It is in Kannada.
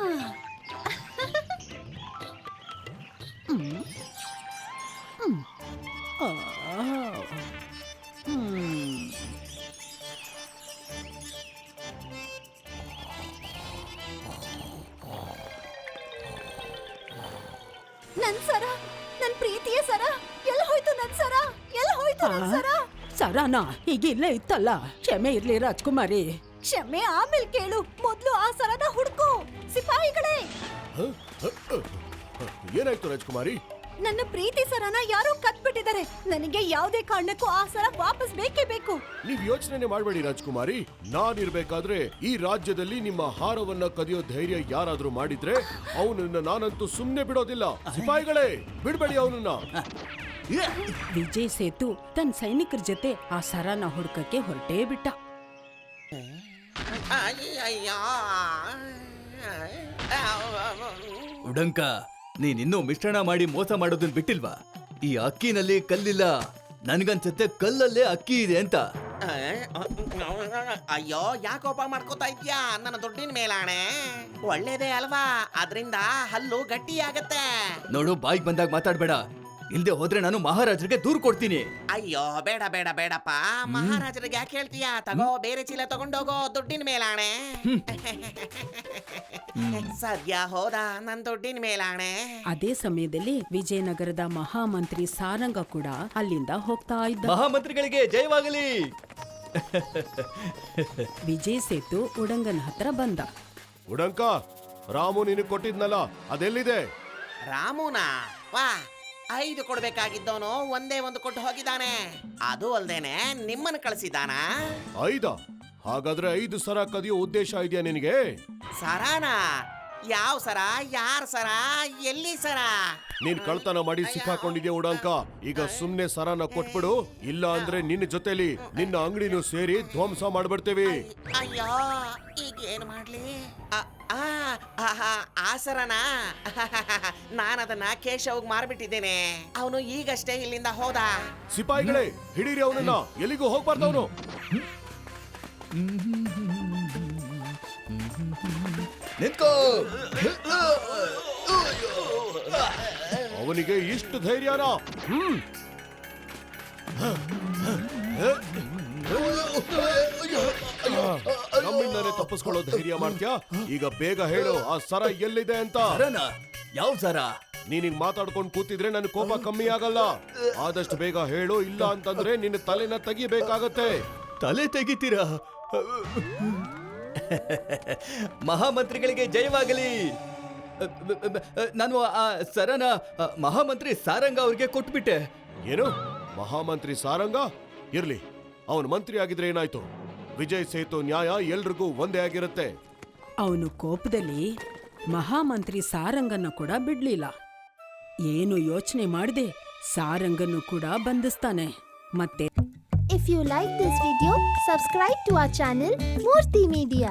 ನನ್ ಸರ, ನನ್ ಪ್ರೀತಿಯ ಸರ, ಎಲ್ಲ ಹೋಯ್ತು ನನ್ ಸರ, ಎಲ್ಲ ಹೋಯ್ತು ನನ್ ಸರ. ಸರಾನ ಈಗ ಇಲ್ಲೇ ಇತ್ತಲ್ಲ, ಕ್ಷಮೆ ಇರ್ಲಿ ರಾಜ್ಕುಮಾರಿ. ಕ್ಷಮೆ ಆಮೇಲೆ ಕೇಳು, ಮೊದ್ಲು ಆ ಸರನ ಹುಡುಕು. ಸಿಪಾಯಿಗಳೇ, ಏನಾಯ್ತು ರಾಜ್ಕುಮಾರಿ? ನನ್ನ ಪ್ರೀತಿ ಸರನ ಯಾರೋ ಕದ್ಬಿಟ್ಟಿದ್ದಾರೆ. ನನಗೆ ಯಾವುದೇ ಕಾರಣಕ್ಕೂ ಆ ಸರ ವಾಪಸ್ ಬೇಕೇ ಬೇಕು. ನೀವ್ ಯೋಚನೆ ಮಾಡಬೇಡಿ ರಾಜ್ಕುಮಾರಿ. ನಾನಿರ್ಬೇಕಾದ್ರೆ ಈ ರಾಜ್ಯದಲ್ಲಿ ನಿಮ್ಮ ಹಾರವನ್ನ ಕದಿಯೋ ಧೈರ್ಯ ಯಾರಾದ್ರೂ ಮಾಡಿದ್ರೆ ಅವನನ್ನ ನಾನಂತೂ ಸುಮ್ನೆ ಬಿಡೋದಿಲ್ಲ. ಸಿಪಾಯಿಗಳೇ, ಬಿಡ್ಬೇಡಿ ಅವನನ್ನ. ವಿಜಯ್ ಸೇತು ತನ್ನ ಸೈನಿಕರ ಜೊತೆ ಆ ಸರಾನ ಹುಡ್ಕಕ್ಕೆ ಹೊರಟೇ ಬಿಟ್ಟ. ಉಡಂಕ, ನೀನಿನ್ನೂ ಮಿಶ್ರಣ ಮಾಡಿ ಮೋಸ ಮಾಡೋದನ್ನ ಬಿಟ್ಟಿಲ್ವಾ? ಈ ಅಕ್ಕಿನಲ್ಲಿ ಕಲ್ಲಿಲ್ಲ, ನನ್ಗನ್ಸತ್ತೆ ಕಲ್ಲಲ್ಲೇ ಅಕ್ಕಿ ಇದೆ ಅಂತ. ಅಯ್ಯೋ, ಯಾಕೋಪ ಮಾಡ್ಕೋತಾ ಇದ್ಯಾ ನನ್ನ ದುಡ್ಡಿನ ಮೇಲಾಣೆ? ಒಳ್ಳೇದೇ ಅಲ್ವಾ, ಅದ್ರಿಂದ ಹಲ್ಲು ಗಟ್ಟಿಯಾಗತ್ತೆ. ನೋಡು, ಬಾಯಿಗೆ ಬಂದಾಗ ಮಾತಾಡ್ಬೇಡ, ಇಲ್ದೆ ಹೋದ್ರೆ ನಾನು ಮಹಾರಾಜರಿಗೆ ದೂರು ಕೊಡ್ತೀನಿ. ಅಯ್ಯೋ, ಬೇಡ ಬೇಡ ಬೇಡಪ್ಪ, ಮಹಾರಾಜರಿಗೆ ಯಾಕೆ ಹೇಳ್ತೀಯಾ? ತಗೋ, ಬೇರೆ ಚೀಲ ತಗೊಂಡೋಗೋ, ದುಡ್ಡಿನ ಮೇಲಾಣೆ. ಸದ್ಯ ಹೋದ ನನ್ ದುಡ್ಡಿನ ಮೇಲಾಣೆ. ಅದೇ ಸಮಯದಲ್ಲಿ ವಿಜಯನಗರದ ಮಹಾಮಂತ್ರಿ ಸಾರಂಗ ಕೂಡ ಅಲ್ಲಿಂದ ಹೋಗ್ತಾ ಇದ್ದ. ಮಹಾಮಂತ್ರಿಗಳಿಗೆ ಜಯವಾಗಲಿ. ವಿಜಯ್ ಸೇತು ಉಡಂಗನ ಹತ್ರ ಬಂದ. ಉಡಂಕ, ರಾಮು ನಿನಗೆ ಕೊಟ್ಟಿದ್ನಲ್ಲ, ಅದೆಲ್ಲಿದೆ? ರಾಮುನಾ? ವಾ, 5 ಕೊಡ್ಬೇಕಾಗಿದ್ದವನು ಒಂದೇ ಒಂದು ಕೊಟ್ಟು ಹೋಗಿದ್ದಾನೆ. ಅದು ಅಲ್ದೇನೆ ನಿಮ್ಮನ್ನು ಕಳಿಸಿದಾನ. 5? ಹಾಗಾದ್ರೆ 5 ಸರ ಕದಿಯೋ ಉದ್ದೇಶ ಇದೆಯಾ ನಿನಗೆ? ಸರಾನ? ಯಾವ ಸರ? ಯಾರ ಸರ? ಎಲ್ಲಿ ಸರ? ನೀನ್ ಕಳ್ತನ ಮಾಡಿ ಸಿಕ್ಕಾಕೊಂಡಿದ್ಯಾ ಉಡಂಕ. ಈಗ ಸುಮ್ನೆ ಸರನ ಕೊಟ್ಬಿಡು, ಇಲ್ಲ ಅಂದ್ರೆ ನಿನ್ನ ಜೊತೆಲಿ ನಿನ್ನ ಅಂಗಡಿನೂ ಸೇರಿ ಧ್ವಂಸ ಮಾಡ್ಬಿಡ್ತೇವಿ. ಅಯ್ಯೋ, ಈಗ ಏನ್ ಮಾಡ್ಲಿ? ಆ ಸರನ ನಾನದನ್ನ ಕೇಶವ್ಗ್ ಮಾರ್ಬಿಟ್ಟಿದ್ದೇನೆ. ಅವನು ಈಗಷ್ಟೇ ಇಲ್ಲಿಂದ ಹೋದ. ಸಿಪಾಯಿಗಳೇ, ಹಿಡೀರಿ ಅವನನ್ನ, ಎಲ್ಲಿಗೂ ಹೋಗ್ಬಾರ್ದವನು. ನಿಂತ್ಕೋ. ಅವನಿಗೆ ಇಷ್ಟು ಧೈರ್ಯನಾ? ನಮ್ಮಿಂದಾನೆ ತಪ್ಪಿಸ್ಕೊಳ್ಳೋ ಧೈರ್ಯ ಮಾಡ್ತ್ಯಾ? ಈಗ ಬೇಗ ಹೇಳು, ಆ ಸರ ಎಲ್ಲಿದೆ ಅಂತ. ಯಾವ ಸರ? ನೀನಿಗ್ ಮಾತಾಡ್ಕೊಂಡು ಕೂತಿದ್ರೆ ನನ್ನ ಕೋಪ ಕಮ್ಮಿ ಆಗಲ್ಲ. ಆದಷ್ಟು ಬೇಗ ಹೇಳು, ಇಲ್ಲ ಅಂತಂದ್ರೆ ನಿನ್ನ ತಲೆನ ತೆಗಿಬೇಕಾಗತ್ತೆ. ತಲೆ ತೆಗಿತೀರಾ? ಮಹಾಮಂತ್ರಿಗಳಿಗೆ ಜಯವಾಗಲಿ. ನಾನು ಆ ಸರನ ಮಹಾಮಂತ್ರಿ ಸಾರಂಗ ಅವ್ರಿಗೆ ಕೊಟ್ಬಿಟ್ಟೆ. ಏನು? ಮಹಾಮಂತ್ರಿ ಸಾರಂಗ? ಇರ್ಲಿ, ಅವನು ಮಂತ್ರಿ ಆಗಿದ್ರೆ ಏನಾಯ್ತು? ವಿಜಯ್ ಸೇತು ನ್ಯಾಯ ಎಲ್ರಿಗೂ ಒಂದೇ ಆಗಿರುತ್ತೆ. ಅವನು ಕೋಪದಲ್ಲಿ ಮಹಾಮಂತ್ರಿ ಸಾರಂಗನ್ನ ಕೂಡ ಬಿಡ್ಲಿಲ್ಲ. ಏನು ಯೋಚನೆ ಮಾಡದೆ ಸಾರಂಗನ್ನು ಕೂಡ ಬಂಧಿಸ್ತಾನೆ. ಮತ್ತೆ If you like this video, subscribe to our channel Murthy Media.